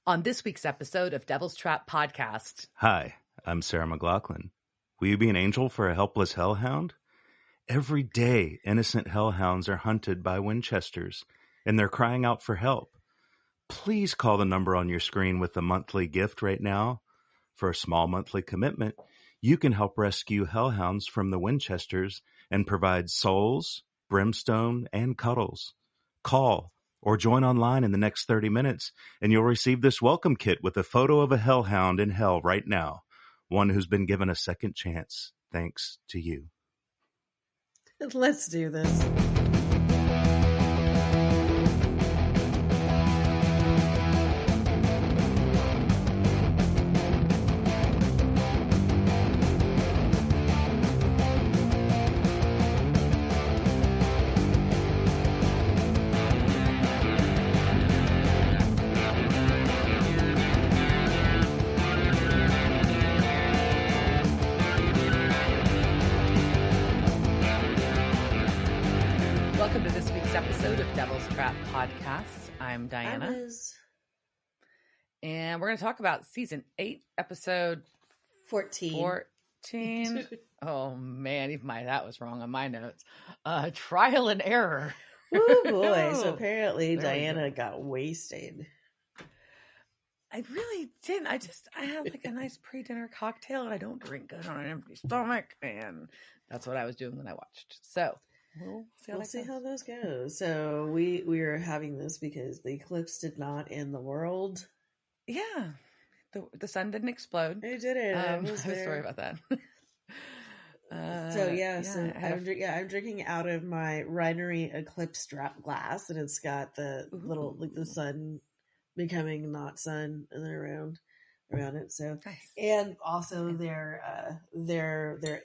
On this week's episode of Devil's Trap Podcast. Hi, I'm Sarah McLaughlin. Will you be an angel for a helpless hellhound? Every day, innocent hellhounds are hunted by Winchesters, and they're crying out for help. Please call the number on your screen with the monthly gift right now. For a small monthly commitment, you can help rescue hellhounds from the Winchesters and provide souls, brimstone, and cuddles. Call or join online in the next 30 minutes, and you'll receive this welcome kit with a photo of a hellhound in hell right now, one who's been given a second chance thanks to you. Let's do this. Welcome to this week's episode of Devil's Trap Podcast. I'm Diana. And we're going to talk about season 8, episode 14. Oh man, even that was wrong on my notes. Trial and error. Oh boy. So apparently Diana got wasted. I really didn't. I had like a nice pre-dinner cocktail, and I don't drink good on an empty stomach, and that's what I was doing when I watched. So we'll see how those go. So we are having this because the eclipse did not end the world. Yeah, the sun didn't explode. It didn't. I have a story about that. I'm drinking out of my winery Eclipse drop glass, and it's got the little the sun becoming not sun and then around it. So nice. And also their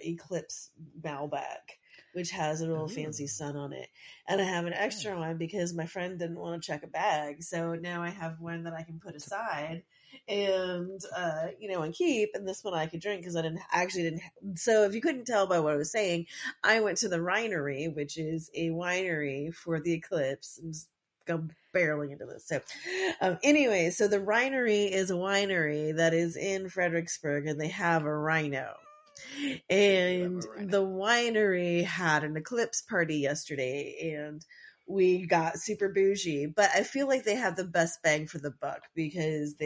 Eclipse Malbec, which has a little fancy sun on it. And I have an extra one because my friend didn't want to check a bag. So now I have one that I can put aside and, and keep. And this one I could drink because I didn't. So if you couldn't tell by what I was saying, I went to the winery, which is a winery for the Eclipse. I'm just go barely into this. So anyway, so the winery is a winery that is in Fredericksburg, and they have a rhino. And the winery had an eclipse party yesterday, and we got super bougie, but I feel like they have the best bang for the buck because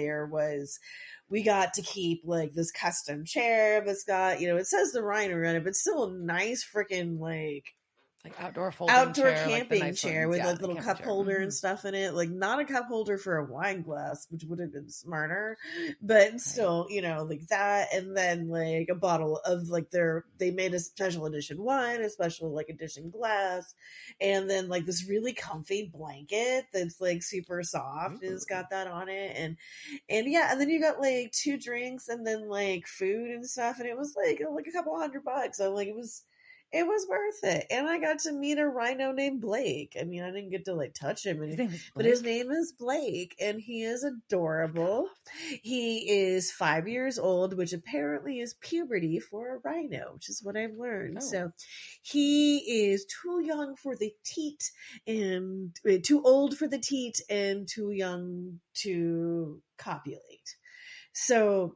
we got to keep like this custom chair that's got, it says the winery on it, but still a nice freaking like outdoor camping nice chair ones. with a little cup holder and Mm-hmm. stuff in it. Like not a cup holder for a wine glass, which would have been smarter, but still, like that. And then like a bottle of they made a special edition wine, a special edition glass, and then like this really comfy blanket that's like super soft and it's got that on it. And yeah, and then you got like 2 drinks and then like food and stuff. And it was like a couple $100. So like it was worth it. And I got to meet a rhino named Blake. I mean, I didn't get to touch him, but his name is Blake, and he is adorable. He is 5 years old, which apparently is puberty for a rhino, which is what I've learned. Oh. So he is too young for the teat and too old for the teat and too young to copulate. So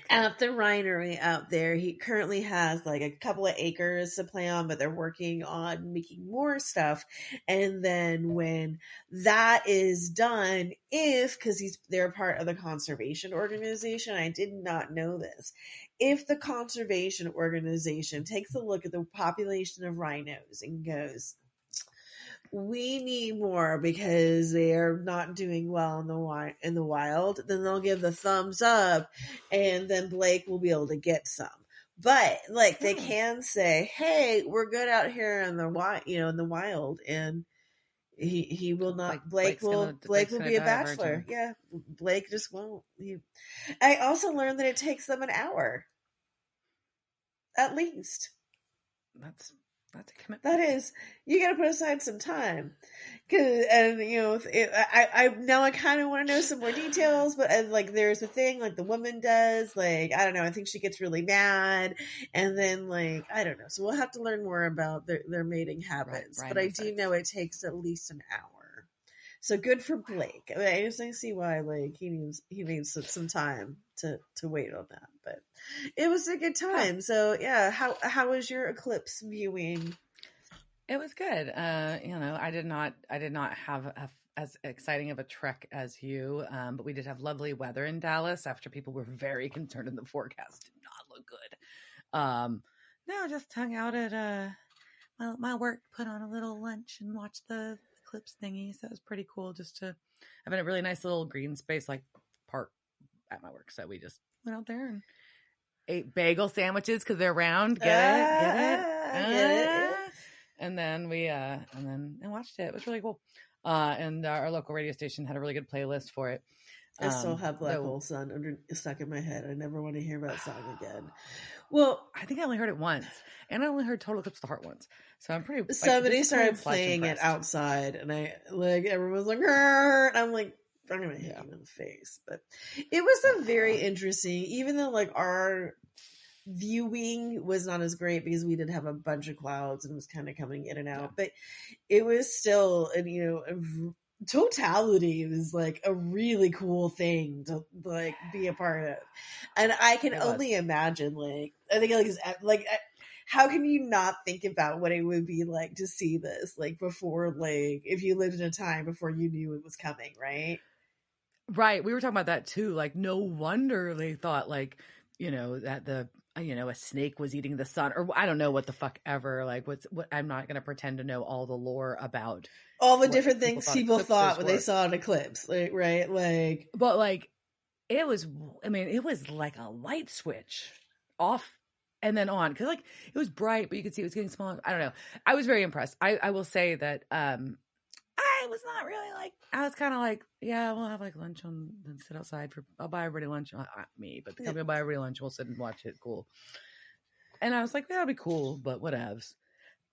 at the winery out there, he currently has like a couple of acres to play on, but they're working on making more stuff. And then when that is done, because they're part of the conservation organization, I did not know this. If the conservation organization takes a look at the population of rhinos and goes, we need more because they are not doing well in the wild, then they'll give the thumbs up, and then Blake will be able to get some. But they can say, "Hey, we're good out here in the wild," and he will not. Blake will be a bachelor. Yeah, Blake just won't. I also learned that it takes them an hour, at least. That's a commitment. That is, you got to put aside some time, I kind of want to know some more details. But there's a thing the woman does, I don't know. I think she gets really mad, and then I don't know. So we'll have to learn more about their mating habits. Right, but I do know it takes at least an hour So good for Blake. I mean, I just see why like he needs some time to wait on that, but it was a good time. So yeah, how was your Eclipse viewing? It was good. I did not have as exciting of a trek as you, but we did have lovely weather in Dallas after people were very concerned in the forecast did not look good. No, just hung out at my work, put on a little lunch and watched the Eclipse thingy. So it was pretty cool just to have a really nice little green space like park at my work. So we just went out there and ate bagel sandwiches because they're round. Get it? And then we and watched it. It was really cool. And our local radio station had a really good playlist for it. I still have Black Hole Sun stuck in my head. I never want to hear that song again. Well, I think I only heard it once, and I only heard Total Eclipse of the Heart once. So I'm pretty. Somebody started playing it outside, and I like everyone was like, and I'm like, I'm gonna hit him in the face. But it was a very interesting, even though like our viewing was not as great because we did have a bunch of clouds and it was kind of coming in and out, but it was still, and totality was like a really cool thing to like be a part of. And I can only imagine, like, I think like how can you not think about what it would be like to see this like before, like if you lived in a time before you knew it was coming, right? Right. We were talking about that too. Like, no wonder they thought like, that a snake was eating the sun, or I don't know what the fuck ever. Like, what I'm not going to pretend to know all the lore about all the different things people thought when they saw an eclipse, like, right? Like, but like, it was like a light switch off and then on, because like it was bright, but you could see it was getting smaller. I don't know. I was very impressed. I will say that I was not really like, I was kind of like, yeah, we'll have like lunch and sit outside I'll buy everybody lunch. Not me, but the company will buy everybody lunch. We'll sit and watch it. Cool. And I was like, that'll be cool, but whatevs.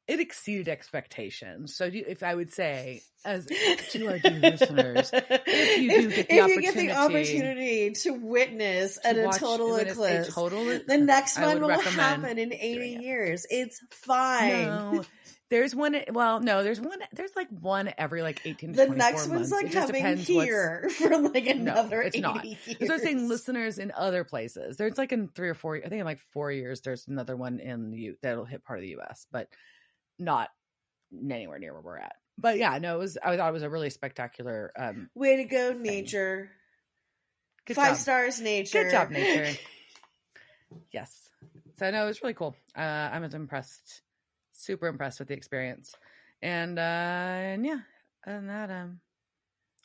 It exceeded expectations. So if I would say, as to our dear listeners, if you get the opportunity to witness a total eclipse, the next one will happen in 80 years. It's fine. No. There's one. Well, no, there's like one every like 18 to 24 months. The next one's like coming here for like another 80 years. So I was saying listeners in other places. There's like in 3 or 4, I think in like 4 years, there's another one that'll hit part of the US, but not anywhere near where we're at. But yeah, no, I thought it was a really spectacular way to go, nature. Good 5 job. Stars, nature. Good job, nature. Yes. So no, it was really cool. I was impressed. Super impressed with the experience. And yeah, other than that, I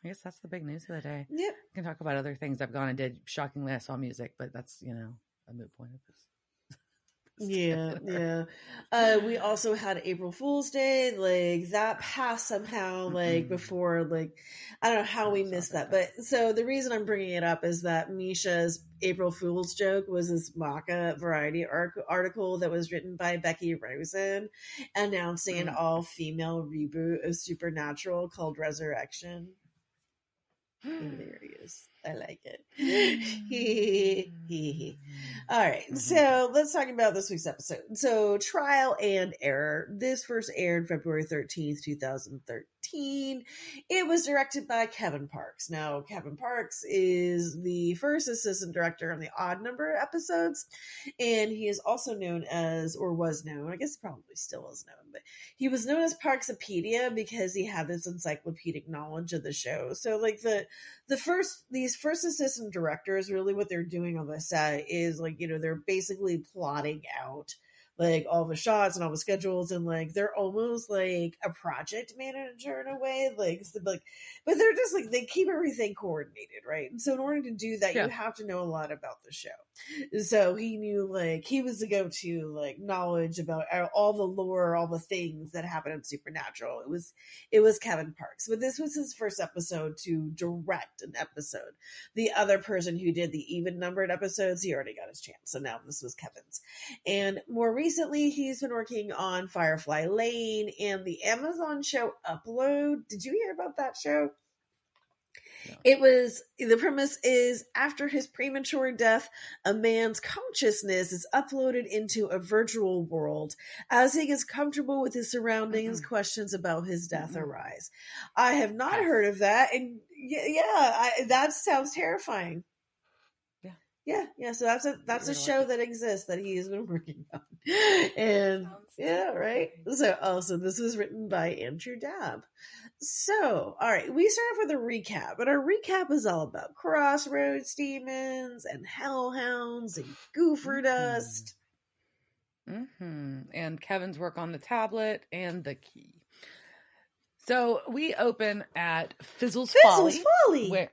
guess that's the big news of the day. Yep. I can talk about other things I've gone and did. Shockingly, I saw music, but that's, a moot point of this. Yeah. We also had April Fool's Day, like that passed somehow, like before, like I don't know how we missed that. But so the reason I'm bringing it up is that Misha's April Fool's joke was this Maca Variety article that was written by Becky Rosen announcing an all-female reboot of Supernatural called Resurrection. Hilarious. I like it. All right. So let's talk about this week's episode. So Trial and Error. This first aired February 13th, 2013. It was directed by Kevin Parks. Now, Kevin Parks is the first assistant director on the Odd Number episodes. And he is also known as, or was known, I guess probably still is known, but he was known as Parksopedia because he had this encyclopedic knowledge of the show. So like these first assistant directors, really what they're doing on the set is like, they're basically plotting out like all the shots and all the schedules, and like they're almost like a project manager in a way, but they're just like, they keep everything coordinated, right? And so in order to do that, you have to know a lot about the show. So he knew, like, he was the go-to like knowledge about all the lore, all the things that happen in Supernatural. It was Kevin Parks, but this was his first episode to direct an episode. The other person who did the even numbered episodes, he already got his chance, so now this was Kevin's. And more recently, he's been working on Firefly Lane and the Amazon show Upload. Did you hear about that show? No. The premise is after his premature death, a man's consciousness is uploaded into a virtual world. As he gets comfortable with his surroundings, questions about his death arise. I have not heard of that, and that sounds terrifying. Yeah. So that's a show that exists that he has been working on, and right. So this was written by Andrew Dabb. So, all right, we start off with a recap, and our recap is all about crossroads demons and hellhounds and goofer dust. And Kevin's work on the tablet and the key. So we open at Fizzle's Folly. Where,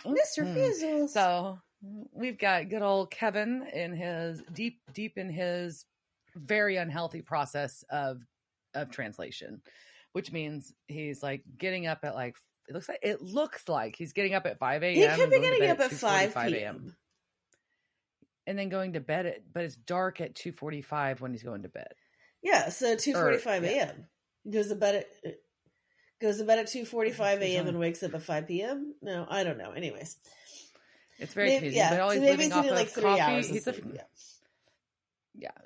Mr. Fizzles. So we've got good old Kevin in his deep in his very unhealthy process of translation, which means he's like getting up at like it looks like he's getting up at 5 a.m. He could be getting up at 5 p.m. and then going to bed but it's dark at 2:45 when he's going to bed. Yeah, so 2:45 a.m. Goes to bed at 2:45 a.m. and wakes up at 5 p.m. No, I don't know. Anyways, it's very confusing. Yeah, but always so maybe living off of like 3 coffee. hours.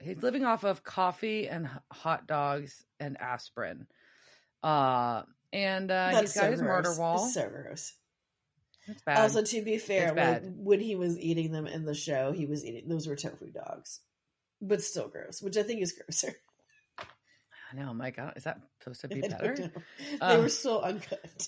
He's living off of coffee and hot dogs and aspirin. He's got his murder wall. It's so gross. It's bad. Also, to be fair, like, when he was eating them in the show, he was eating those were tofu dogs, but still gross, which I think is grosser. I know. My God, is that supposed to be better? They were so uncut.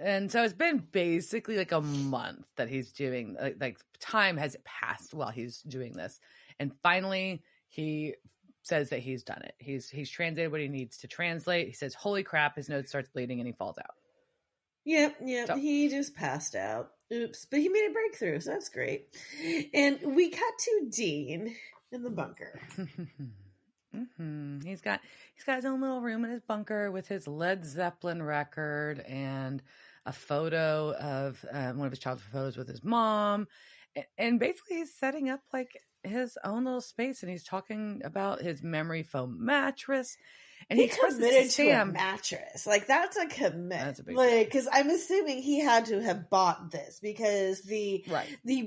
And so it's been basically like a month that he's doing, like time has passed while he's doing this. And finally he says that he's done it. He's translated what he needs to translate. He says, holy crap, his nose starts bleeding and he falls out. Yep. So, he just passed out. Oops. But he made a breakthrough, so that's great. And we cut to Dean in the bunker. He's got his own little room in his bunker with his Led Zeppelin record and a photo of one of his childhood photos with his mom, and basically he's setting up like his own little space, and he's talking about his memory foam mattress. And he committed to a mattress. Like, that's a commitment. That's a big deal. Because I'm assuming he had to have bought this because the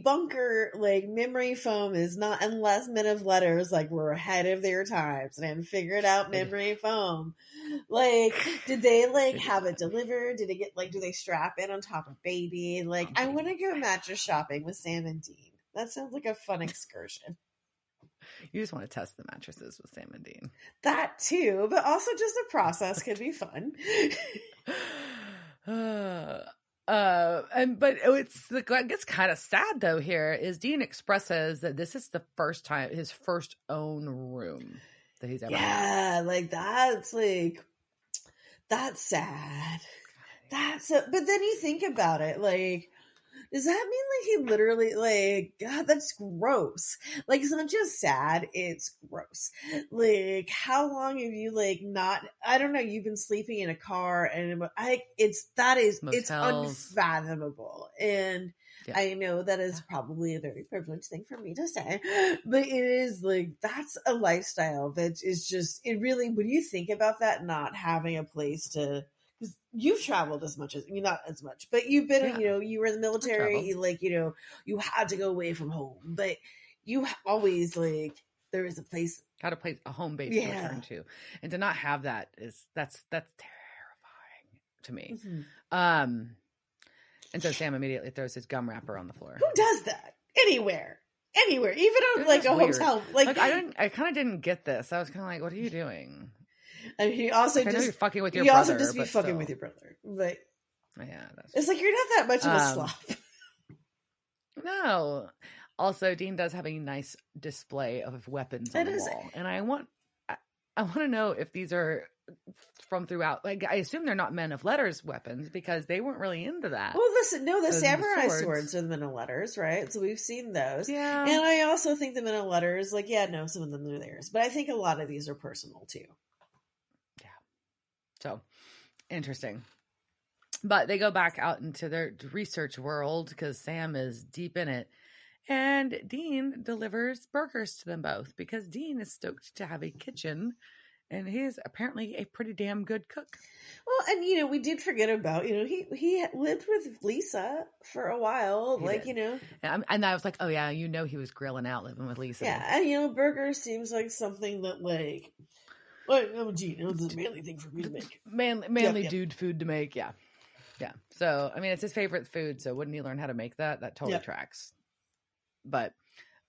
bunker, like, memory foam is not, unless Men of Letters, like, were ahead of their times and figured out memory foam. Like, did they, like, have it delivered? Did it get, like, do they strap it on top of baby? Like, I want to go mattress shopping with Sam and Dean. That sounds like a fun excursion. You just want to test the mattresses with Sam and Dean. That too, but also just the process could be fun. But it's what gets kind of sad though here is Dean expresses that this is the first time, his first own room that he's ever had. Like that's sad. But then you think about it, like, does that mean like he literally, like, God, that's gross. Like, it's not just sad, it's gross. Like, how long have you, like, not, I don't know, you've been sleeping in a car and it's unfathomable. And I know that is probably a very privileged thing for me to say, but it is like, that's a lifestyle that is just, it really, when you think about that, not having a place to, you've traveled as much as, not as much, but you've been, you were in the military, you had to go away from home, but you always, like, there is a place. Got a home base to return to. And to not have that that's terrifying to me. Mm-hmm. And so Sam immediately throws his gum wrapper on the floor. Who does that? Anywhere. Even on, like, a weird hotel. Like I kind of didn't get this. I was kind of like, what are you doing? And he also I know you're fucking with your brother. You also just be fucking with your brother. But it's like, you're not that much of a slob. No. Also, Dean does have a nice display of weapons on the wall. And I want to know if these are from throughout. Like, I assume they're not Men of Letters weapons because they weren't really into that. Well, listen, no, the samurai swords are the Men of Letters, right? So we've seen those. Yeah. And I also think the Men of Letters, like, some of them are theirs. But I think a lot of these are personal, too. So interesting. But they go back out into their research world because Sam is deep in it. And Dean delivers burgers to them both because Dean is stoked to have a kitchen and he is apparently a pretty damn good cook. Well, and we did forget about he lived with Lisa for a while, He like did. you know. And I was like, oh yeah, he was grilling out living with Lisa. Yeah, and burger seems like something that it's a manly thing for me to make. Manly dude food to make. Yeah. So I mean, it's his favorite food. So wouldn't he learn how to make that? That totally tracks. But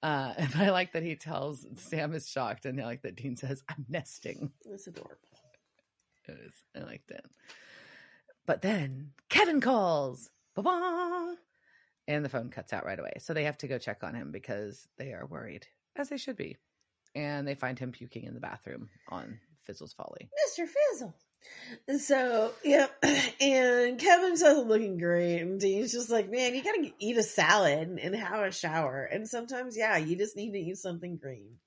and I like that he tells Sam is shocked, and I like that Dean says, "I'm nesting." It's adorable. It is. I like that. But then Kevin calls. Ba-ba! And the phone cuts out right away. So they have to go check on him because they are worried, as they should be. And they find him puking in the bathroom on Fizzle's Folly. Mr. Fizzle. So, yeah. And Kevin's looking great. And Dean's just like, man, you gotta eat a salad and have a shower. And sometimes, you just need to eat something green.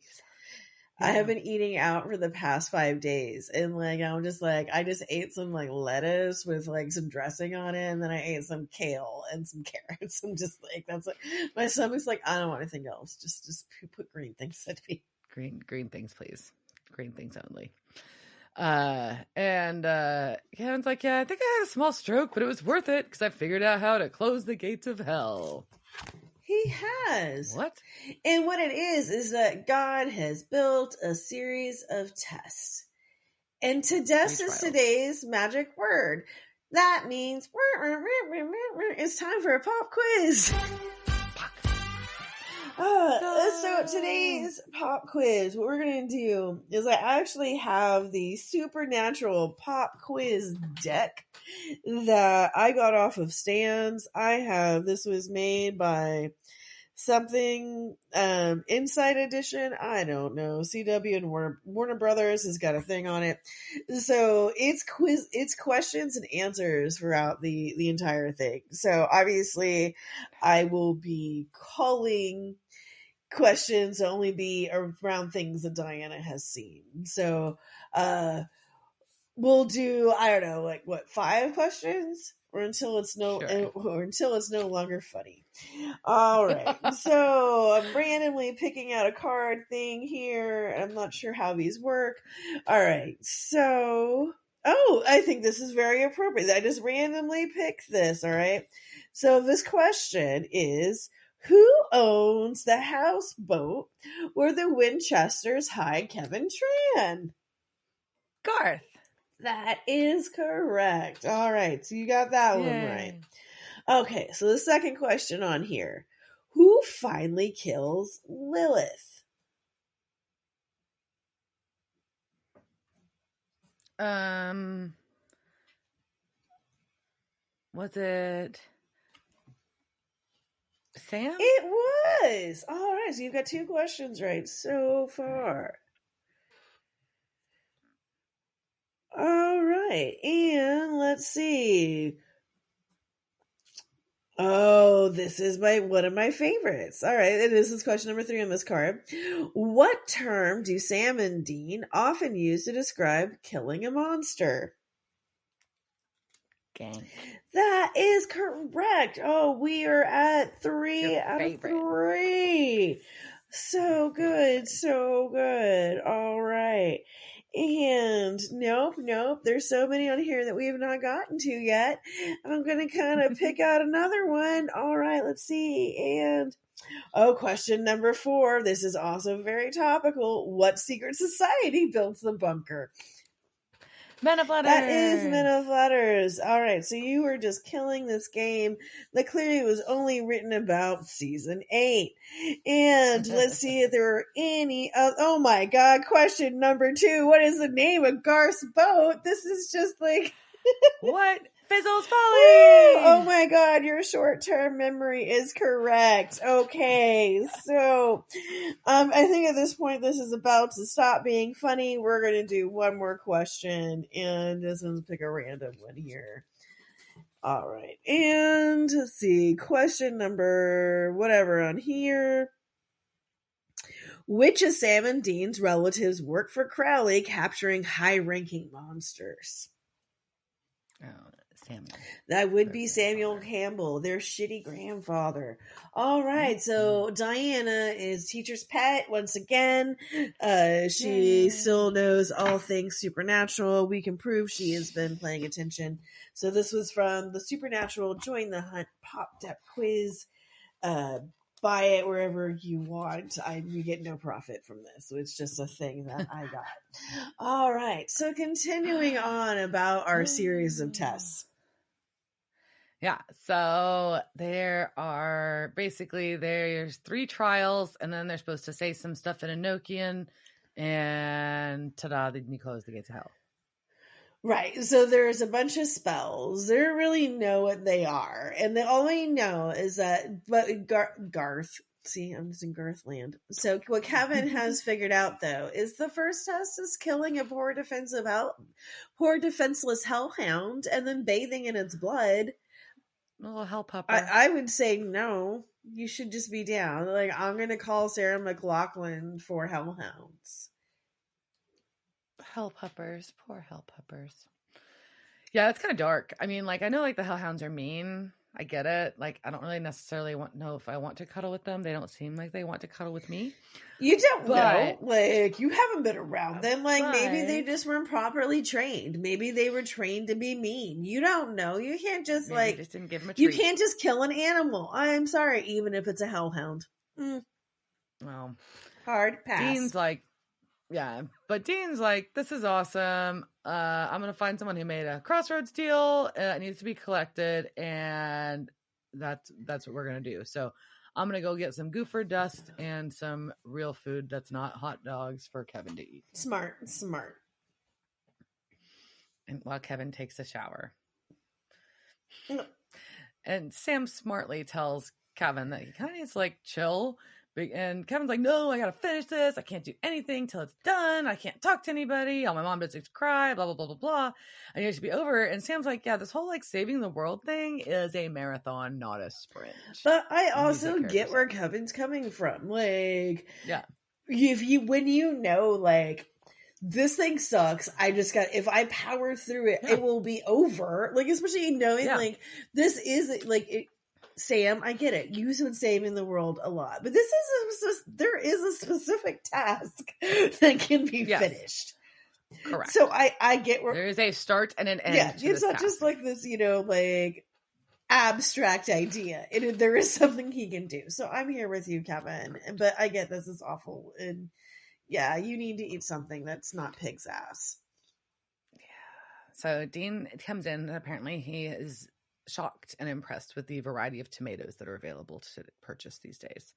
I have been eating out for the past 5 days, and I'm just I just ate some lettuce with some dressing on it, and then I ate some kale and some carrots. I'm just that's my stomach's I don't want anything else. Just put green things at me. Green things, please. Green things only. And Kevin's like, yeah, I think I had a small stroke, but it was worth it because I figured out how to close the gates of hell. He has. What? And what it is that God has built a series of tests. And test is today's magic word. That means it's time for a pop quiz. So today's pop quiz, what we're going to do is I actually have the Supernatural pop quiz deck that I got off of Stan's. This was made by something, Inside Edition. I don't know. CW and Warner Brothers has got a thing on it. So it's questions and answers throughout the entire thing. So obviously I will be calling questions to only be around things that Diana has seen. So, we'll do, I don't know, 5 questions or until it's no longer funny. All right. So I'm randomly picking out a card thing here. I'm not sure how these work. All right. So, I think this is very appropriate. I just randomly picked this. All right. So this question is, who owns the houseboat where the Winchesters hide Kevin Tran? Garth. That is correct. All right, so you got that one right. Okay, so the second question on here. Who finally kills Lilith? Was it Sam? It was. All right, so you've got 2 questions right so far. All right, and let's see. Oh, this is one of my favorites. All right, and this is question number 3 on this card. What term do Sam and Dean often use to describe killing a monster? Gang. That is correct. Oh, we are at 3 out of 3. So good, so good. All right. And nope. There's so many on here that we have not gotten to yet. I'm going to kind of pick out another one. All right, let's see. And question number 4. This is also very topical. What secret society built the bunker? Men of Letters. That is Men of Letters. All right, so you were just killing this game that clearly was only written about season 8. And let's see if there are any. Oh my God! Question number 2. What is the name of Garth's boat? This is just what? Fizzle's Folly! Oh my God, your short-term memory is correct. Okay, so I think at this point this is about to stop being funny. We're going to do one more question, and this one's pick a random one here. All right, and let's see, question number whatever on here. Which of Sam and Dean's relatives work for Crowley capturing high-ranking monsters? Oh, Samuel. That would be Samuel Campbell, their shitty grandfather. All right, so Diana is teacher's pet once again. She still knows all things supernatural. We can prove she has been paying attention. So this was from the Supernatural Join the Hunt Pop Depth Quiz. Buy it wherever you want. We get no profit from this, so it's just a thing that I got. All right, so continuing on about our series of tests. Yeah, so there's 3 trials, and then they're supposed to say some stuff in Enochian, and ta-da, then you close the gates of hell. Right, so there's a bunch of spells. They don't really know what they are, and all we know is that, but Garth, see, I'm just in Garth land. So what Kevin has figured out, though, is the first test is killing a poor defenseless hellhound, and then bathing in its blood. Little hell pupper. I would say no. You should just be down. Like, I'm going to call Sarah McLachlan for hellhounds. Hell puppers. Poor hell puppers. Yeah, it's kind of dark. I mean, like, I know, like, the hellhounds are mean. I get it. Like, I don't really necessarily know if I want to cuddle with them. They don't seem like they want to cuddle with me. You don't know. Like, you haven't been around them. Like, maybe they just weren't properly trained. Maybe they were trained to be mean. You don't know. You can't just, just didn't give them a you treat. can't just kill an animal. I'm sorry, even if it's a hellhound. Well, hard pass. Dean's like, this is awesome. I'm going to find someone who made a crossroads deal. It needs to be collected, and that's what we're going to do. So I'm going to go get some goofer dust and some real food that's not hot dogs for Kevin to eat. Smart. And while Kevin takes a shower. And Sam smartly tells Kevin that he kind of needs to, like, chill. And Kevin's like, no, I got to finish this. I can't do anything till it's done. I can't talk to anybody. All my mom does is cry, blah, blah, blah, blah, blah. I need it to be over. And Sam's like, yeah, this whole, like, saving the world thing is a marathon, not a sprint. But I also get where Kevin's coming from. Like, yeah, when you know, like, this thing sucks, if I power through it, it will be over. Like, especially knowing, like, this is, like, Sam, I get it. You've been saving the world a lot, but there is a specific task that can be finished. Correct. So I get where there is a start and an end. Yeah, it's not just like this, like, abstract idea. There is something he can do. So I'm here with you, Kevin. But I get this is awful, and yeah, you need to eat something that's not pig's ass. Yeah. So Dean comes in, and apparently he is shocked and impressed with the variety of tomatoes that are available to purchase these days.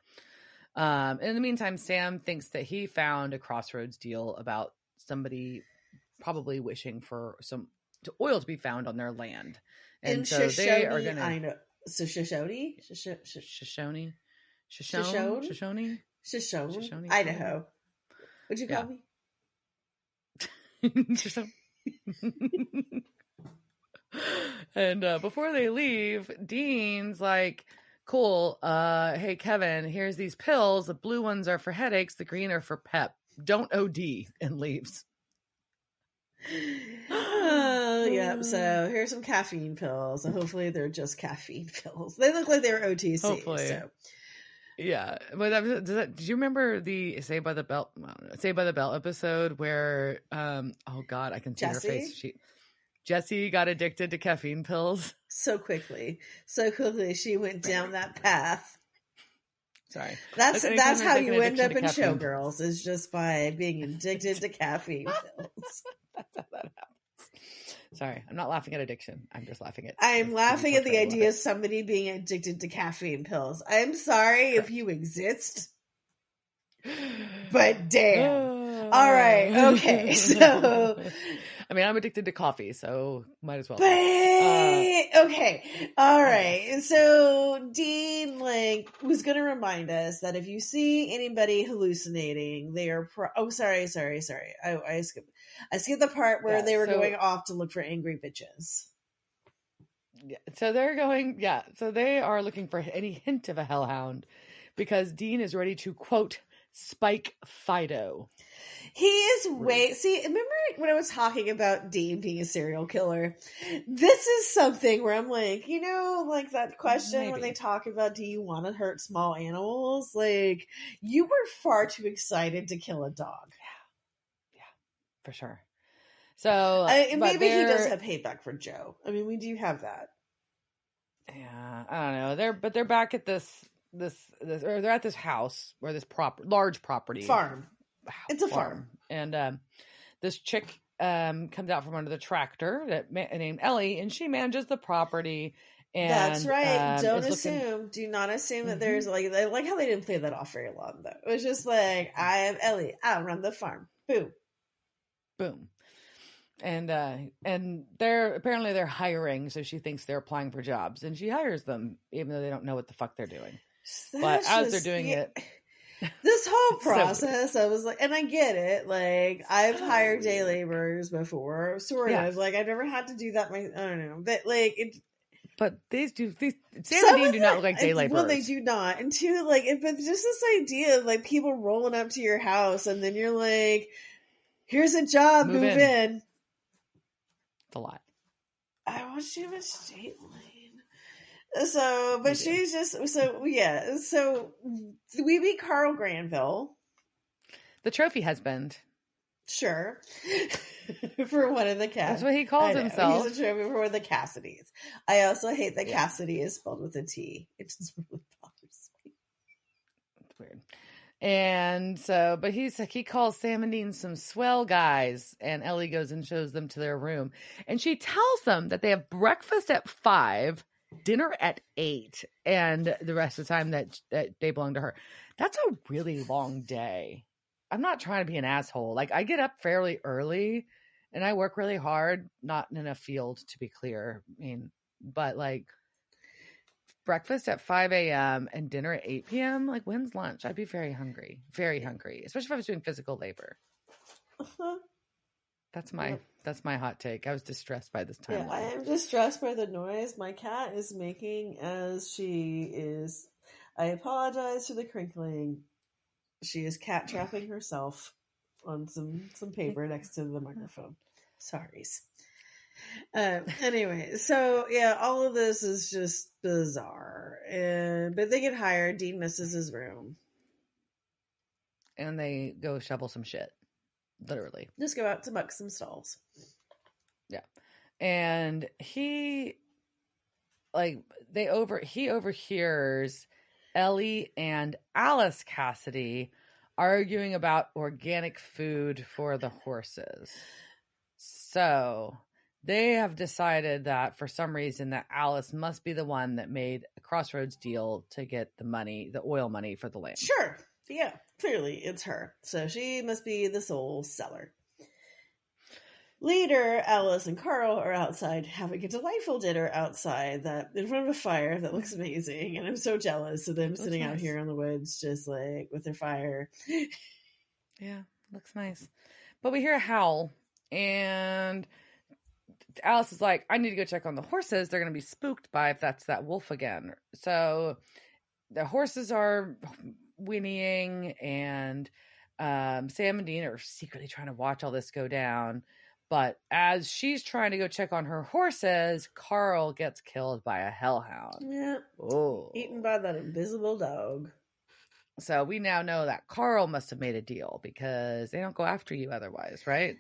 In the meantime, Sam thinks that he found a crossroads deal about somebody probably wishing for some oil to be found on their land. And so they are going to... I know. So Shoshone, Idaho. What'd you call me? Shoshone. And before they leave, Dean's like, cool, hey Kevin, here's these pills. The blue ones are for headaches, the green are for pep. Don't OD, and leaves. Yeah, so here's some caffeine pills. So hopefully they're just caffeine pills. They look like they're OTC. Hopefully. So. Yeah, but did you remember the Saved by the Bell episode where oh god, I can see her face. Jessie got addicted to caffeine pills so quickly. She went down that path. Sorry, that's how you end up in Showgirls, is just by being addicted to caffeine pills. That's how that happens. Sorry, I'm not laughing at addiction. I'm just laughing at... I'm laughing at the idea of somebody being addicted to caffeine pills. I'm sorry if you exist, but damn. All right, okay, so... I mean, I'm addicted to coffee, so might as well. But, okay, all right. So Dean, was going to remind us that if you see anybody hallucinating, they are... sorry. I skipped the part where they were going off to look for angry bitches. Yeah, so they're going... Yeah, so they are looking for any hint of a hellhound, because Dean is ready to, quote, Spike Fido. He is see, remember when I was talking about Dean being a serial killer? This is something where I'm like, like that question when they talk about, do you want to hurt small animals? Like, you were far too excited to kill a dog. Yeah, for sure. So maybe he does have payback for Joe. I mean, we do have that. Yeah, I don't know. They're back at this or they're at this house where this large property farm. It's a farm. And this chick comes out from under the tractor named Ellie, and she manages the property. And that's right. Do not assume that there's I like how they didn't play that off very long though. It was just like, I am Ellie, I'll run the farm. Boom. Boom. And they're hiring, so she thinks they're applying for jobs, and she hires them even though they don't know what the fuck they're doing. But as they're doing it, this whole process, I was like, and I get it. Like, I've hired day laborers before, sort of. Like, I've never had to do that. I don't know, but like it. But these Sam and Dean do not look like day laborers. Well, they do not. And two, like, but just this idea of like people rolling up to your house, and then you're like, "Here's a job, move in." It's a lot. I watched too much Dateline. So, but she's just, so yeah. So we meet Carl Granville. The trophy husband. Sure. For one of the Cassidys. That's what he calls himself. He's a trophy for one of the Cassidys. I also hate that Cassidy is spelled with a T. It just really bothers me. It's weird. And so, but he calls Sam and Dean some swell guys, and Ellie goes and shows them to their room, and she tells them that they have breakfast at 5, dinner at 8, and the rest of the time that they belong to her. That's a really long day. I'm not trying to be an asshole. Like, I get up fairly early and I work really hard, not in a field, to be clear. I mean, but like, breakfast at 5 a.m. and dinner at 8 p.m. Like, when's lunch? I'd be very hungry, especially if I was doing physical labor. That's my hot take. I was distressed by this time. Yeah, I am distressed by the noise my cat is making as she is. I apologize for the crinkling. She is cat trapping herself on some paper next to the microphone. Sorries. Anyway, so yeah, all of this is just bizarre. But they get hired. Dean misses his room. And they go shovel some shit. Literally. Just go out to muck some stalls. Yeah. And he overhears Ellie and Alice Cassidy arguing about organic food for the horses. So they have decided that for some reason that Alice must be the one that made a crossroads deal to get the oil money for the land. Sure. Yeah, clearly it's her. So she must be the sole seller. Later, Alice and Carl are outside having a delightful dinner outside in front of a fire that looks amazing. And I'm so jealous of them sitting out here in the woods, just like with their fire. Yeah, looks nice. But we hear a howl, and Alice is like, I need to go check on the horses. They're going to be spooked by if that's that wolf again. So the horses are whinnying, and Sam and Dean are secretly trying to watch all this go down. But as she's trying to go check on her horses, Carl gets killed by a hellhound. Yeah. Oh. Eaten by that invisible dog. So we now know that Carl must have made a deal because they don't go after you otherwise, right?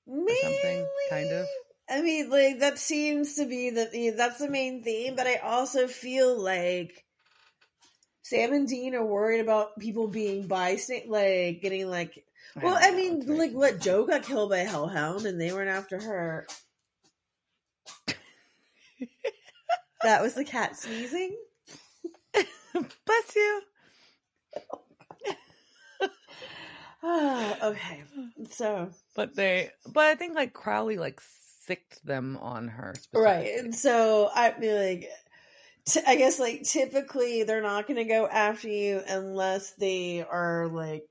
Maybe. Or something, kind of. I mean, like, that seems to be that's the main theme, but I also feel like Sam and Dean are worried about people being bystander, like, getting, like, well, I mean, like, what, Joe got killed by a hellhound and they weren't after her. That was the cat sneezing? Bless you. Okay. So. But I think, like, Crowley, like, sicked them on her. Right. And so, I mean, like, I guess, like, typically they're not going to go after you unless they are, like,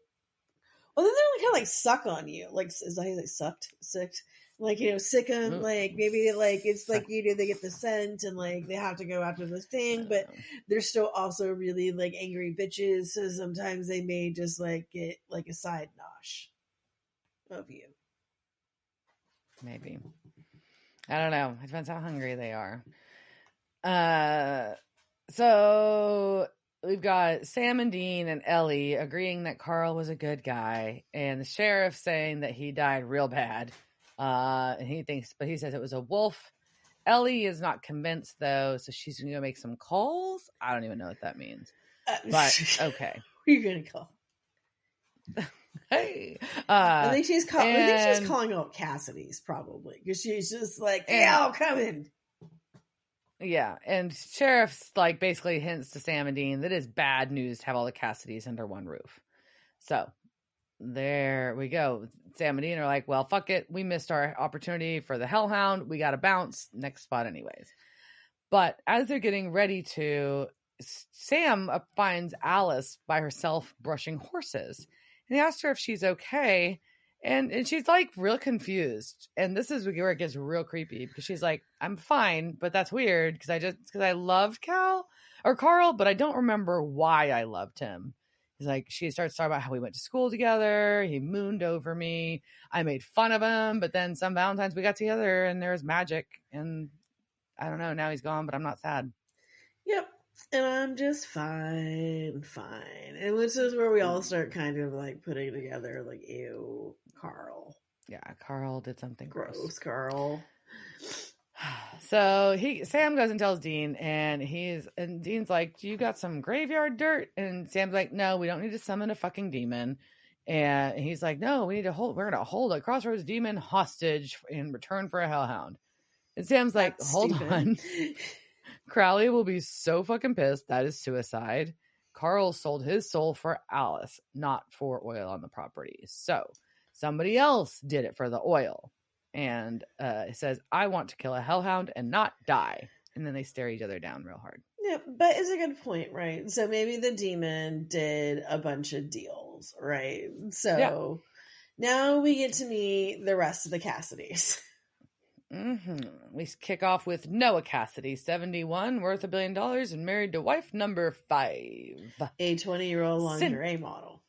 well, then they're kind of like suck on you. Like, is that how you like sucked? Sicked? Like, sick them, like maybe like it's like, they get the scent and like they have to go after this thing, but they're still also really like angry bitches. So sometimes they may just like get like a side nosh of you. Maybe. I don't know. It depends how hungry they are. So we've got Sam and Dean and Ellie agreeing that Carl was a good guy, and the sheriff saying that he died real bad. And he says it was a wolf. Ellie is not convinced though, so she's gonna go make some calls. I don't even know what that means, but okay. Who are you gonna call? Hey, I think she's calling out Cassidy's probably because she's just like, yeah, I'm coming. Yeah, and sheriff's like basically hints to Sam and Dean that it's bad news to have all the Cassidys under one roof. So there we go. Sam and Dean are like, well, fuck it. We missed our opportunity for the hellhound. We got to bounce. Next spot anyways. But as they're getting ready to, Sam finds Alice by herself brushing horses. And he asks her if she's okay. And she's like real confused. And this is where it gets real creepy because she's like, I'm fine, but that's weird because I loved Carl, but I don't remember why I loved him. He's like, she starts talking about how we went to school together. He mooned over me. I made fun of him, but then some Valentine's we got together and there was magic. And I don't know. Now he's gone, but I'm not sad. Yep. And I'm just fine. And this is where we all start kind of like putting together like, ew, Carl. Yeah, Carl did something gross. Carl. So Sam goes and tells Dean, and Dean's like, "You got some graveyard dirt?" And Sam's like, "No, we don't need to summon a fucking demon." And he's like, "No, we're gonna hold a Crossroads demon hostage in return for a hellhound." And Sam's like, "Hold on." Crowley will be so fucking pissed. That is suicide. Carl sold his soul for Alice, not for oil on the property. So somebody else did it for the oil. And it says, I want to kill a hellhound and not die. And then they stare each other down real hard. Yeah, but it's a good point, right? So maybe the demon did a bunch of deals, right? So now we get to meet the rest of the Cassidys. We kick off with Noah Cassidy, 71, worth $1 billion, and married to wife number 5. A 20-year-old lingerie model.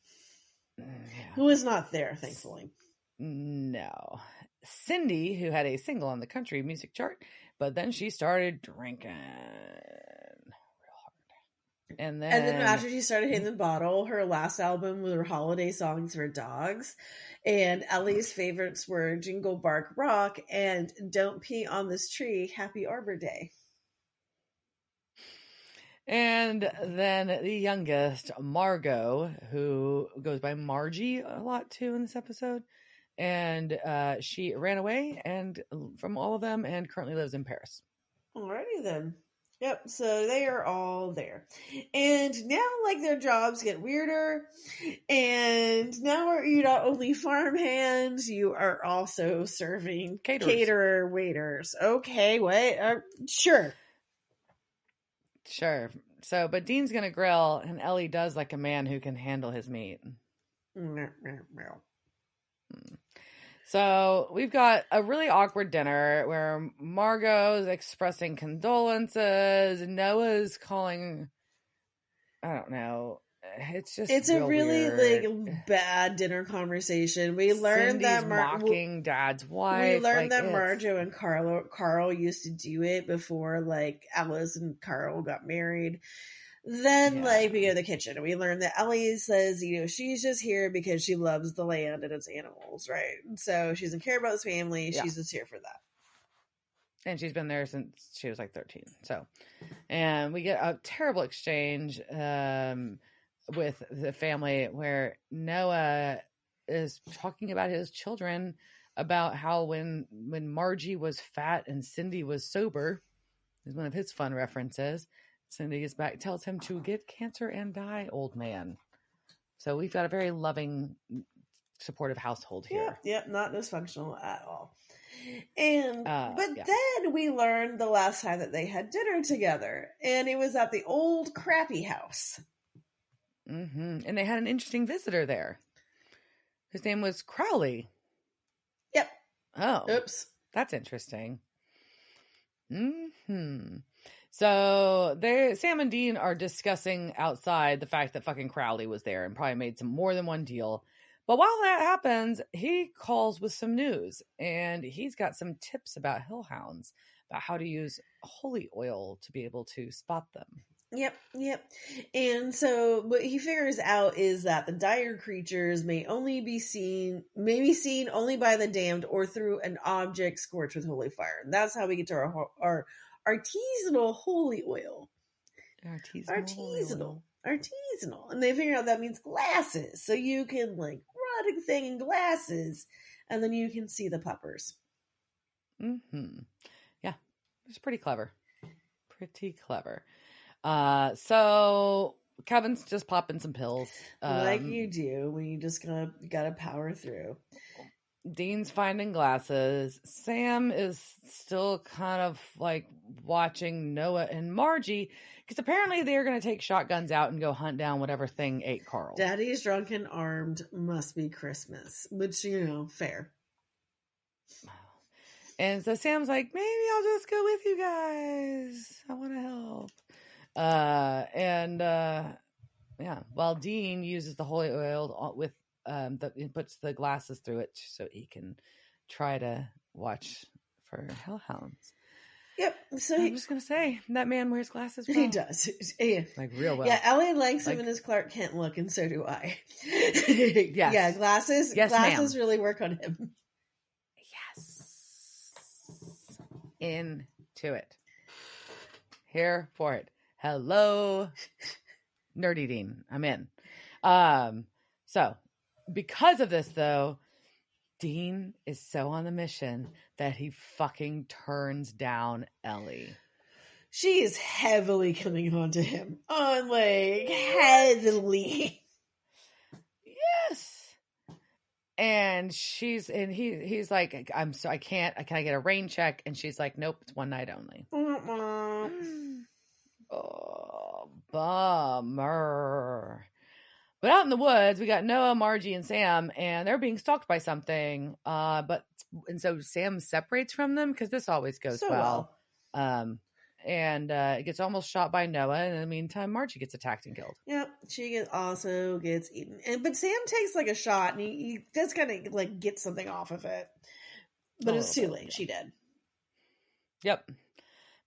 Who is not there, thankfully. No. Cindy, who had a single on the country music chart, but then she started drinking real hard. And then after she started hitting the bottle, her last album were holiday songs for dogs. And Ellie's favorites were Jingle Bark Rock and Don't Pee on This Tree, Happy Arbor Day. And then the youngest, Margot, who goes by Margie a lot too in this episode. And she ran away from all of them and currently lives in Paris. Alrighty then. Yep, so they are all there. And now, like, their jobs get weirder. And now you're not only farmhands, you are also serving caterer waiters. Okay, wait, sure. Sure. So, but Dean's going to grill, and Ellie does like a man who can handle his meat. So we've got a really awkward dinner where Margot's expressing condolences. Noah's calling, I don't know. It's a really weird. Like bad dinner conversation. We learned Cindy's mocking Dad's wife. We learned that Margot and Carl used to do it before like Alice and Carl got married. Then, like, we go to the kitchen and we learn that Ellie says, she's just here because she loves the land and its animals, right? So she doesn't care about his family. Yeah. She's just here for that. And she's been there since she was like 13. So, and we get a terrible exchange with the family where Noah is talking about his children, about how when Margie was fat and Cindy was sober, is one of his fun references. Cindy gets back, tells him to get cancer and die, old man. So we've got a very loving, supportive household here. Yep, not dysfunctional at all. And then we learned the last time that they had dinner together, and it was at the old crappy house. Mm-hmm. And they had an interesting visitor there. His name was Crowley. Yep. Oh. Oops. That's interesting. So Sam and Dean are discussing outside the fact that fucking Crowley was there and probably made some more than one deal. But while that happens, he calls with some news, and he's got some tips about hellhounds, about how to use holy oil to be able to spot them. Yep. And so what he figures out is that the dire creatures may be seen only by the damned or through an object scorched with holy fire. And that's how we get to our artisanal holy oil. Artisanal. And they figure out that means glasses. So you can like run a thing in glasses and then you can see the puppers. Yeah. It's pretty clever. So Kevin's just popping some pills. Like you do when you just gotta power through. Dean's finding glasses. Sam is still kind of like watching Noah and Margie because apparently they're going to take shotguns out and go hunt down whatever thing ate Carl. Daddy's drunk and armed, must be Christmas, which, fair. And so Sam's like, maybe I'll just go with you guys. I want to help. While Dean uses the holy oil with he puts the glasses through it so he can try to watch for hellhounds. Yep. So I'm just gonna say that man wears glasses well. He does. Yeah. Like real well. Yeah, Ellie likes him in his Clark Kent look, and so do I. Yes. Yeah, glasses. Yes, glasses ma'am. really work on him. Yes. Into it. Here for it. Hello, Nerdy Dean. I'm in. So because of this, though, Dean is so on the mission that he fucking turns down Ellie. She is heavily coming on to him. Heavily. Yes. And he's like, I can't, can I get a rain check? And she's like, nope, it's one night only. Oh, bummer. But out in the woods, we got Noah, Margie, and Sam, and they're being stalked by something. And so Sam separates from them because this always goes well. And it gets almost shot by Noah, and in the meantime, Margie gets attacked and killed. Yep, she also gets eaten. But Sam takes like a shot, and he does kind of like get something off of it. But it's too late. Yeah. She did. Yep.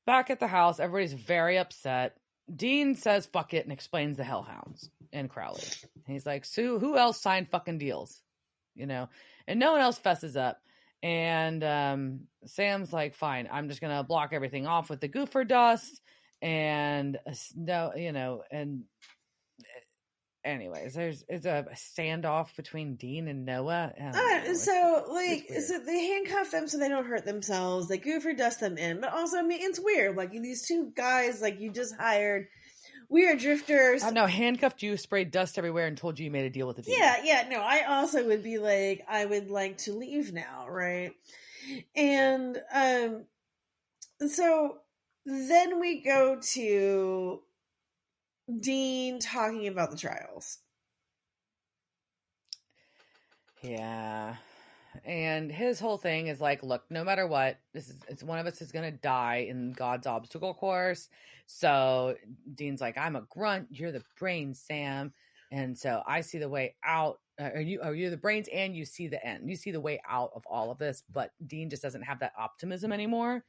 Back at the house, everybody's very upset. Dean says fuck it and explains the hellhounds and Crowley. He's like, Sue, who else signed fucking deals? And no one else fesses up. And Sam's like, fine, I'm just going to block everything off with the goofer dust. And anyways, it's a standoff between Dean and Noah. So they handcuff them so they don't hurt themselves. They goofer dust them in, but also, it's weird. Like these two guys, like you just hired, we are drifters. I know, handcuffed you, sprayed dust everywhere, and told you made a deal with the demon. Yeah. No, I also would be like, I would like to leave now, right? And so then we go to Dean talking about the trials. Yeah. And his whole thing is like, look, no matter what, it's one of us is going to die in God's obstacle course. So Dean's like, I'm a grunt. You're the brains, Sam. And so I see the way out. You're the brains and you see the end. You see the way out of all of this. But Dean just doesn't have that optimism anymore.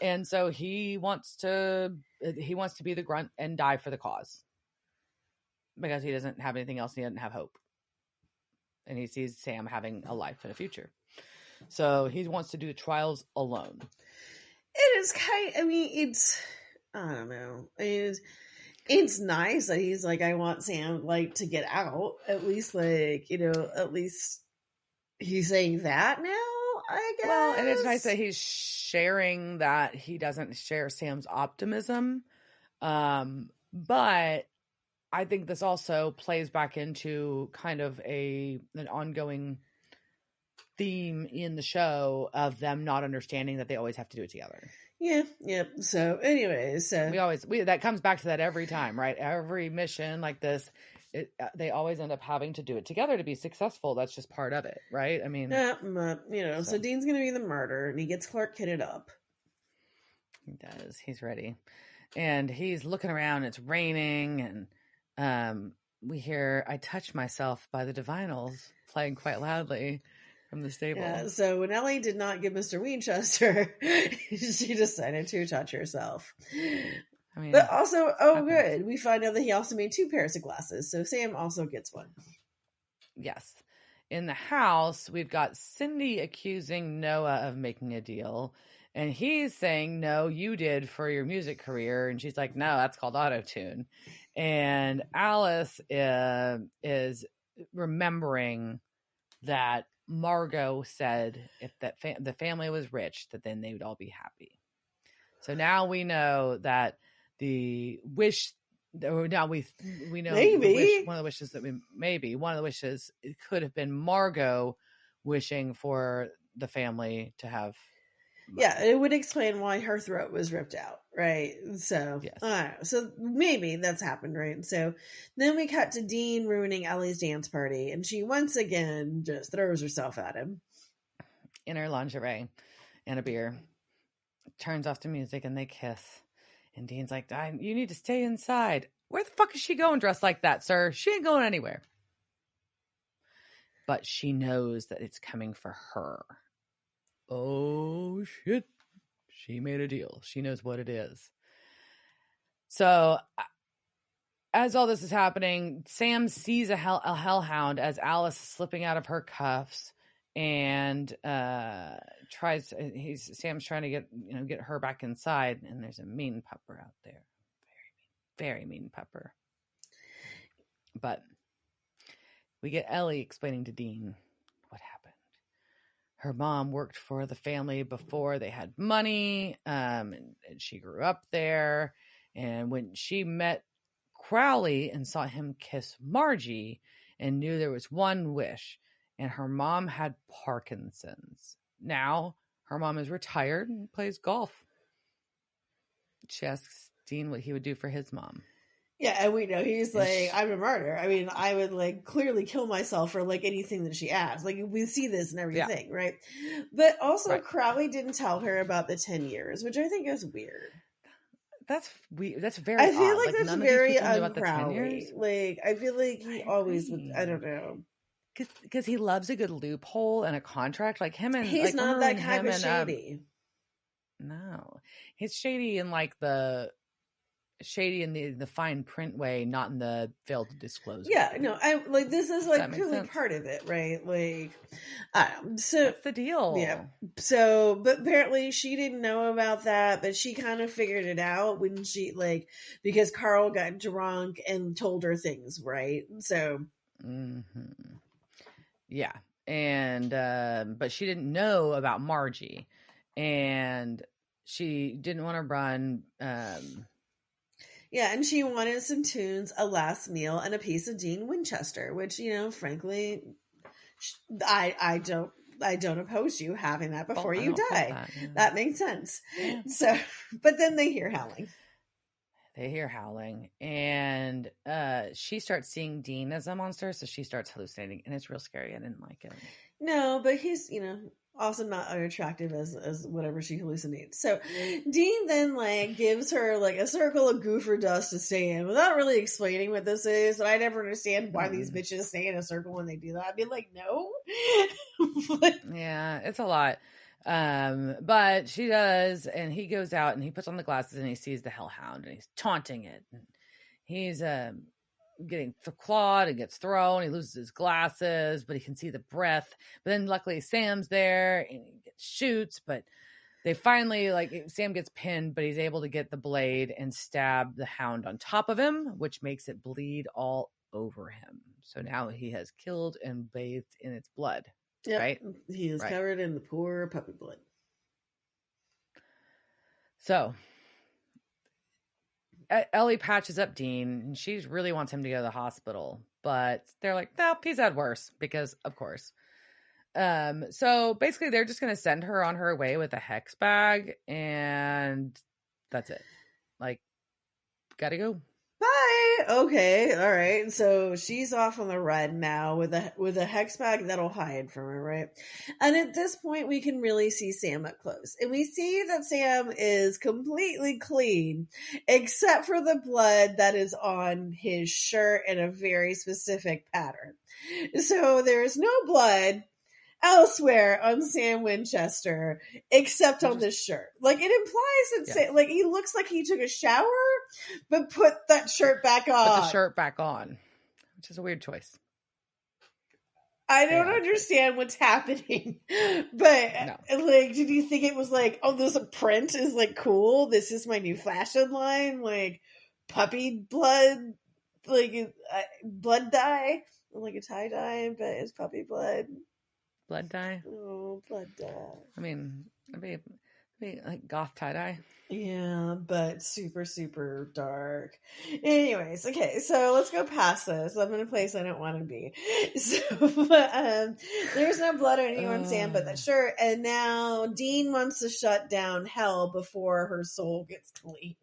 And so he wants to be the grunt and die for the cause. Because he doesn't have anything else. He doesn't have hope. And he sees Sam having a life and a future. So he wants to do the trials alone. It is I don't know. It's nice that he's like, I want Sam to get out. At least at least he's saying that now, I guess. Well, and it's nice that he's sharing that he doesn't share Sam's optimism. But I think this also plays back into kind of an ongoing theme in the show of them not understanding that they always have to do it together. Yeah. So anyways, that comes back to that every time, right? Every mission like this, they always end up having to do it together to be successful. That's just part of it, right? I mean, so Dean's going to be the martyr, and he gets Clark kitted up. He does. He's ready. And he's looking around. It's raining. And we hear I Touch Myself by the Divinals playing quite loudly from the stable. Yeah, so when Ellie did not give Mr. Winchester, she decided to touch herself. I mean, but also, good. We find out that he also made 2 pairs of glasses. So Sam also gets one. Yes. In the house, we've got Cindy accusing Noah of making a deal. And he's saying, no, you did for your music career. And she's like, no, that's called auto-tune. And Alice is remembering that Margot said if the family was rich, that then they would all be happy. So now we know that the wish, now we know maybe one of the wishes it could have been Margot wishing for the family to have money. Yeah, it would explain why her throat was ripped out, right? So, yes. So maybe that's happened, right? So then we cut to Dean ruining Ellie's dance party, and she once again just throws herself at him. In her lingerie and a beer. Turns off the music and they kiss. And Dean's like, you need to stay inside. Where the fuck is she going dressed like that, sir? She ain't going anywhere. But she knows that it's coming for her. Oh, shit. She made a deal. She knows what it is. So, as all this is happening, Sam sees a hellhound as Alice is slipping out of her cuffs and Sam's trying to get her back inside, and there's a mean pupper out there. Very, very mean pupper. But we get Ellie explaining to Dean what happened. Her mom worked for the family before they had money, and she grew up there. And when she met Crowley and saw him kiss Margie and knew there was one wish, and her mom had Parkinson's. Now her mom is retired and plays golf. She asks Dean what he would do for his mom. Yeah, and we know he's like, I'm a martyr. I mean, I would clearly kill myself for anything that she asks. We see this and everything, right? But also Crowley didn't tell her about the 10 years, which I think is weird. That's weird. That's very I feel odd. That's none very of these people knew about the 10 years. I feel like he always would, I don't know. Because he loves a good loophole and a contract. He's not that kind of shady. No. He's shady in the shady in the fine print way, not in the failed to disclose. Yeah, no, I this is clearly part of it, right? So that's the deal. Yeah. So, but apparently she didn't know about that, but she kind of figured it out when she because Carl got drunk and told her things, right? So, yeah, and but she didn't know about Margie, and she didn't want to run. Yeah, and she wanted some tunes, a last meal, and a piece of Dean Winchester, which, frankly, I don't oppose you having that before you die. That makes sense. Yeah. So, but then they hear howling. And she starts seeing Dean as a monster, so she starts hallucinating, and it's real scary. I didn't like it. No, but he's, also not unattractive as whatever she hallucinates. So Dean then gives her a circle of goofer dust to stay in without really explaining what this is. And I never understand why these bitches stay in a circle when they do that. I'd be like, no. Yeah, it's a lot. But she does, and he goes out and he puts on the glasses and he sees the hellhound and he's taunting it. And he's getting clawed and gets thrown. He loses his glasses, but he can see the breath. But then luckily Sam's there and he shoots, but they finally Sam gets pinned, but he's able to get the blade and stab the hound on top of him, which makes it bleed all over him. So now he has killed and bathed in its blood. Yep. Right? He is covered in the poor puppy blood. So Ellie patches up Dean, and she really wants him to go to the hospital, but they're like, no, he's had worse, because of course. So basically they're just going to send her on her way with a hex bag, and that's it. Gotta go. Bye. Okay, all right. So she's off on the run now with a hex bag that'll hide from her, right? And at this point, we can really see Sam up close, and we see that Sam is completely clean, except for the blood that is on his shirt in a very specific pattern. So there's no blood elsewhere on Sam Winchester except on this shirt. Like, it implies that Sam, like, he looks like he took a shower but put that shirt back on. Put the shirt back on, which is a weird choice. I don't understand what's happening, but like, did you think it was like, oh, this print is like cool, this is my new fashion line, like puppy blood, like blood dye, like a tie dye, but it's puppy blood. Blood dye? Oh, blood dye. I mean, it'd be like goth tie dye. Yeah, but super, super dark. Anyways, okay, so let's go past this. I'm in a place I don't want to be. So, there's no blood or anything on Sam but that shirt, and now Dean wants to shut down hell before her soul gets cleaned.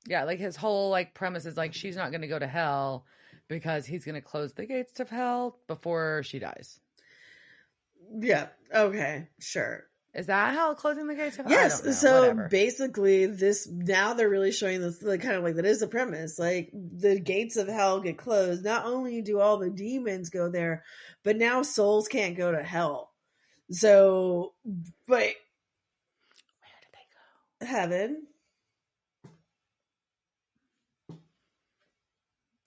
Yeah, like his whole like premise is like she's not going to go to hell because he's going to close the gates of hell before she dies. Yeah. Okay. Sure. Is that how closing the gates of hell? Yes. So basically, now they're really showing this, like, kind of like that is the premise. Like, the gates of hell get closed. Not only do all the demons go there, but now souls can't go to hell. So, but where did they go? Heaven.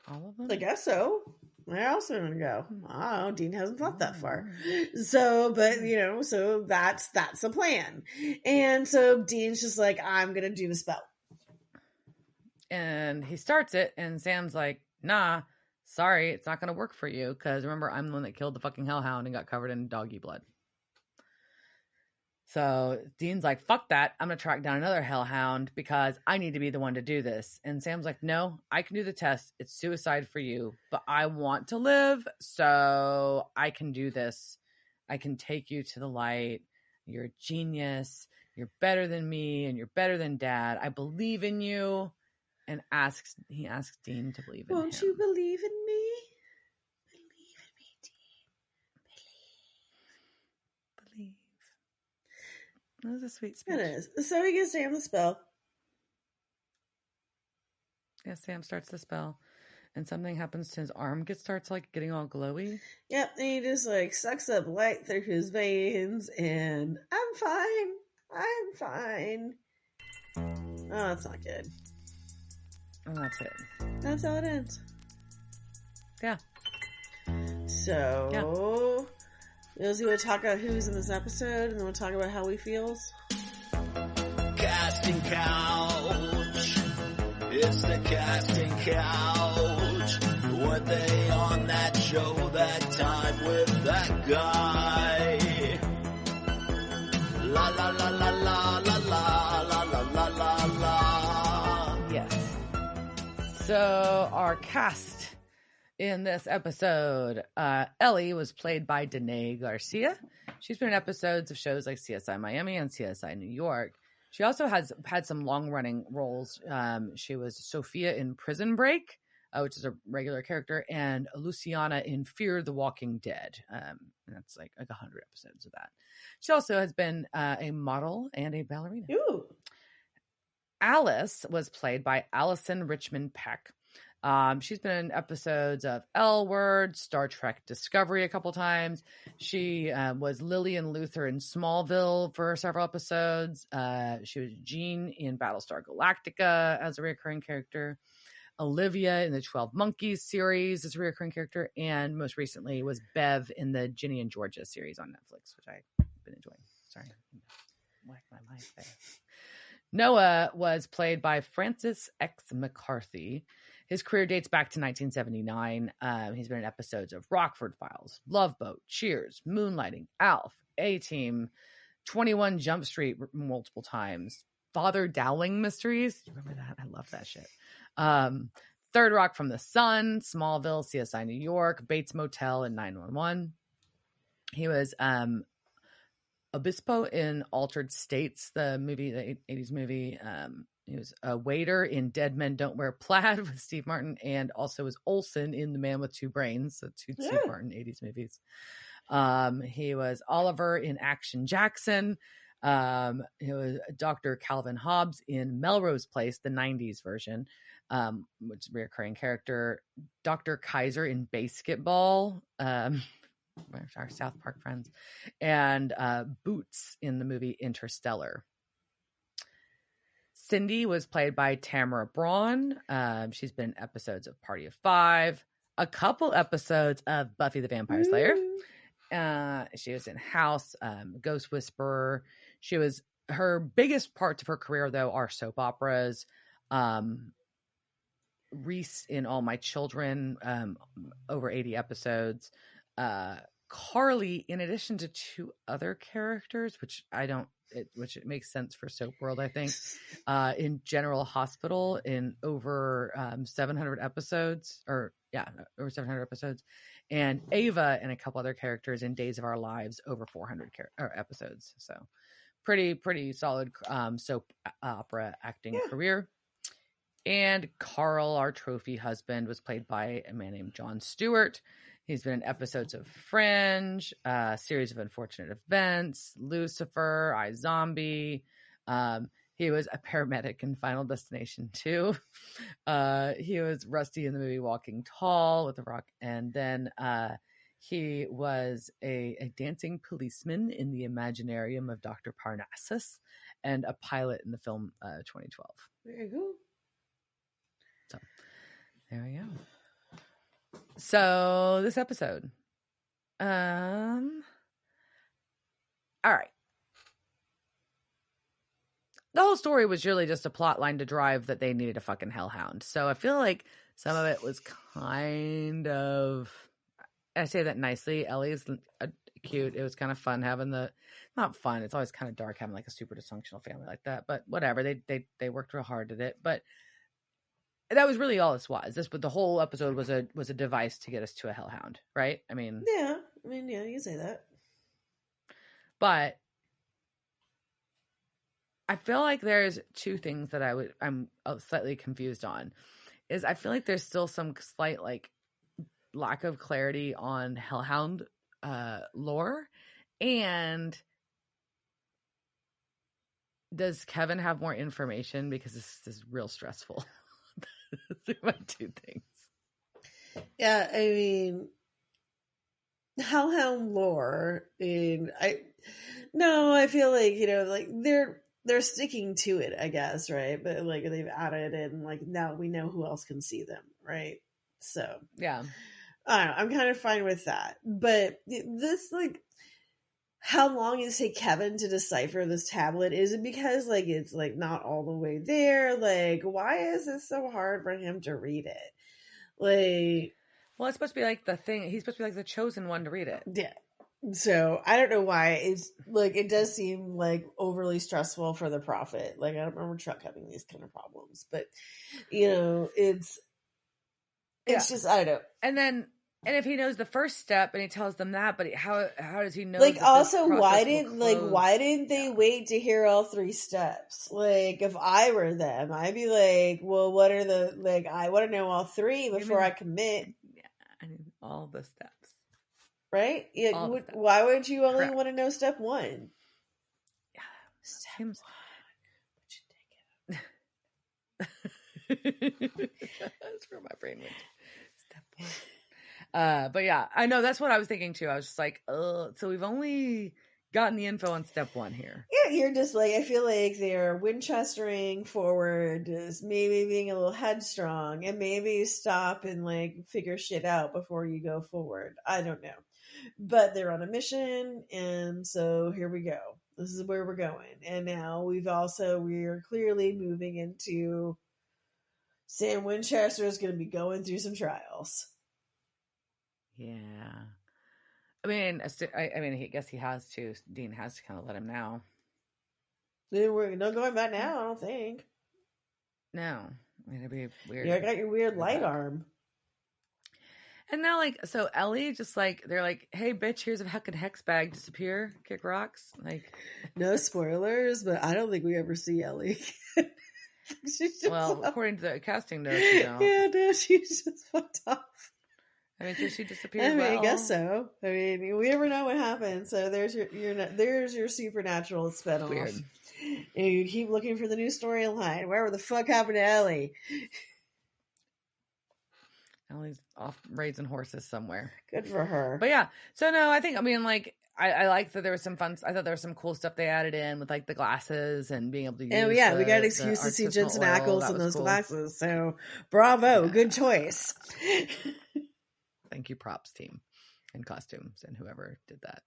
All of them? I guess so. Where else are we gonna go? I don't know. Dean hasn't thought that far. So, but so that's the plan. And so Dean's just like, I'm gonna do the spell. And he starts it, and Sam's like, nah, sorry, it's not gonna work for you, because remember, I'm the one that killed the fucking hellhound and got covered in doggy blood. So Dean's like, fuck that. I'm going to track down another hellhound because I need to be the one to do this. And Sam's like, no, I can do the test. It's suicide for you, but I want to live. So I can do this. I can take you to the light. You're a genius. You're better than me and you're better than Dad. I believe in you. And he asks Dean to believe in him. Won't you believe in me? Believe in me, Dean. Believe. That was a sweet speech. It is. So he gives Sam the spell. Yeah, Sam starts the spell. And something happens to his arm. Starts like getting all glowy. Yep, and he just like sucks up light through his veins. And I'm fine. I'm fine. Oh, that's not good. And that's it. That's how it ends. Yeah. So... Ilzy would talk about who's in this episode, and then we'll talk about how he feels. Casting couch. It's the casting couch. Were they on that show that time with that guy? La la la la la la la la la la la. Yes. So our cast in this episode, Ellie was played by Danae Garcia. She's been in episodes of shows like CSI Miami and CSI New York. She also has had some long-running roles. She was Sophia in Prison Break, which is a regular character, and Luciana in Fear the Walking Dead. And that's like 100 episodes of that. She also has been a model and a ballerina. Ooh. Alice was played by Allison Richmond Peck. She's been in episodes of L Word, Star Trek Discovery a couple times. She was Lillian Luther in Smallville for several episodes. She was Jean in Battlestar Galactica as a recurring character. Olivia in the 12 Monkeys series as a recurring character. And most recently was Bev in the Ginny and Georgia series on Netflix, which I've been enjoying. Sorry. Whack my mic there. Noah was played by Francis X. McCarthy. His career dates back to 1979. He's been in episodes of Rockford Files, Love Boat, Cheers, Moonlighting, Alf, A-Team, 21 Jump Street multiple times, Father Dowling Mysteries. You remember that? I love that shit. Third Rock from the Sun, Smallville, CSI New York, Bates Motel, and 911. He was Obispo in Altered States, the movie, the 80s movie. He was a waiter in Dead Men Don't Wear Plaid with Steve Martin, and also was Olsen in The Man with Two Brains, so two Steve Martin 80s movies. He was Oliver in Action Jackson. He was Dr. Calvin Hobbs in Melrose Place, the 90s version, which is a recurring character. Dr. Kaiser in Basketball, our South Park friends, and Boots in the movie Interstellar. Cindy was played by Tamara Braun. She's been in episodes of Party of Five, a couple episodes of Buffy the Vampire Slayer. She was in House, Ghost Whisperer. Her biggest parts of her career, though, are soap operas. Reese in All My Children, over 80 episodes. Carly, in addition to two other characters, which it makes sense for Soap World, I think, in General Hospital in over 700 episodes, over 700 episodes, and Ava and a couple other characters in Days of Our Lives, over 400 episodes. So pretty solid soap opera acting career. And Carl, our trophy husband, was played by a man named Jon Stewart. He's been in episodes of Fringe, a series of Unfortunate Events, Lucifer, iZombie. He was a paramedic in Final Destination 2. He was Rusty in the movie Walking Tall with The Rock. And then he was a dancing policeman in the Imaginarium of Dr. Parnassus and a pilot in the film 2012. There you go. So there we go. So this episode, all right. The whole story was really just a plot line to drive that they needed a fucking hellhound. So I feel like some of it was kind of, I say that nicely. Ellie is cute. It was kind of fun having not fun. It's always kind of dark having like a super dysfunctional family like that, but whatever. They worked real hard at it, but that was really all this was. The whole episode was a device to get us to a hellhound, right? I mean, yeah, you say that. But I feel like there's two things that I'm slightly confused on. Is I feel like there's still some slight like lack of clarity on hellhound lore, and does Kevin have more information, because this is real stressful. Those are my two things. Yeah, I mean, hellhound lore. I feel like, like they're sticking to it, I guess, right? But like they've added in, like, now we know who else can see them, right? So yeah, I don't know. I'm kind of fine with that. But this, like, how long does it take Kevin to decipher this tablet? Is it because like it's like not all the way there? Like, why is it so hard for him to read it? Like, well, it's supposed to be like the thing. He's supposed to be like the chosen one to read it. Yeah. So I don't know why it's like, it does seem like overly stressful for the prophet. Like, I don't remember Chuck having these kind of problems, but it's just, I don't know. And if he knows the first step and he tells them that, but how does he know? Like, also, why didn't they wait to hear all three steps? Like, if I were them, I'd be like, well, what are I want to know all three before I commit. Yeah, I need all the steps. Right? Yeah. Why would you only want to know step one? Yeah. Step one. That's where my brain went. Step one. But yeah, I know that's what I was thinking too. I was just like, so we've only gotten the info on step one here. Yeah, you're just like, I feel like they're Winchestering forward, just maybe being a little headstrong, and maybe stop and like figure shit out before you go forward. I don't know. But they're on a mission, and so here we go. This is where we're going. And now we're clearly moving into Sam Winchester is going to be going through some trials. Yeah. I mean, I guess he has to. Dean has to kind of let him know. We're not going back now, I don't think. No. I mean, it'd be weird. Yeah, I got your weird light arm. And now, like, so Ellie just like, they're like, hey, bitch, here's a fucking hex bag. Disappear. Kick rocks. Like, no spoilers, but I don't think we ever see Ellie. Well, according to the casting notes, you don't. Yeah, no, she's just fucked off. I mean, did she disappear? I mean, well? I guess so. I mean, we never know what happens. So there's your supernatural spinoff. Weird. And you keep looking for the new storyline. Where the fuck happened to Ellie? Ellie's off raising horses somewhere. Good for her. But yeah, so no, I like that there was some fun. I thought there was some cool stuff they added in with like the glasses and being able to use. Oh yeah, we got an excuse to see Jensen Ackles in those glasses. So bravo, good choice. Thank you, props team and costumes and whoever did that.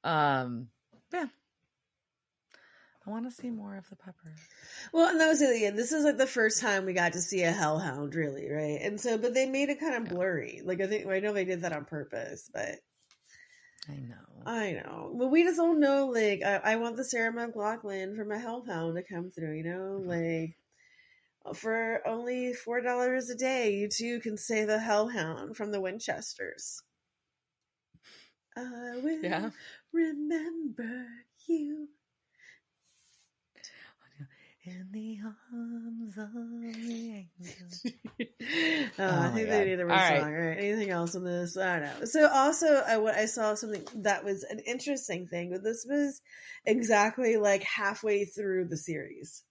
Yeah. I want to see more of the peppers. Well, and that was it. This is like the first time we got to see a hellhound, really, right? And so, but they made it kind of blurry. Like I know they did that on purpose, but I know. But we just don't know. Like I want the Sarah McLachlan from a hellhound to come through. You know, like for only $4 a day, you too can say the hellhound from the Winchesters. I will remember you. In the arms of the angels. I think they need a song. All right. Anything else on this? I don't know. So also, I saw something that was an interesting thing, but this was exactly like halfway through the series.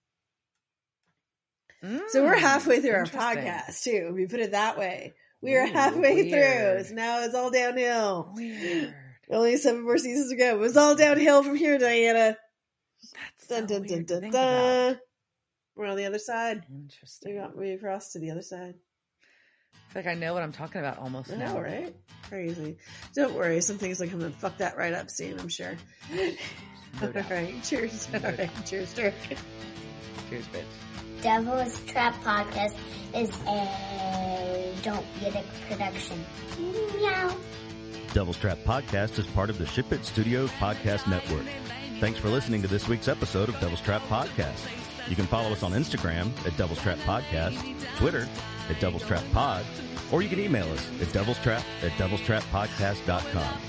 So we're halfway through our podcast too. If you put it that way, we are halfway through. So now it's all downhill. Weird. Only 7 more seasons to go. It was all downhill from here, Diana. That's so weird to think about. We're on the other side. Interesting. We crossed to the other side. I feel like I know what I'm talking about almost now. Right? Crazy. Don't worry. Some things will come and fuck that right up soon, I'm sure. No doubt. All right. Cheers. All right. Cheers, Dirk. Cheers, bitch. Devil's Trap Podcast is a Don't Get It production. Meow. Devil's Trap Podcast is part of the Ship It Studios Podcast Network. Thanks for listening to this week's episode of Devil's Trap Podcast. You can follow us on Instagram at Devil's Trap Podcast, Twitter at Devil's Trap Pod, or you can email us at devilstrap@devilstrappodcast.com.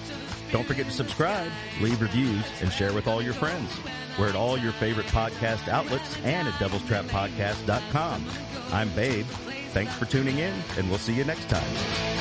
Don't forget to subscribe, leave reviews, and share with all your friends. We're at all your favorite podcast outlets and at devilstrappodcast.com. I'm Babe. Thanks for tuning in, and we'll see you next time.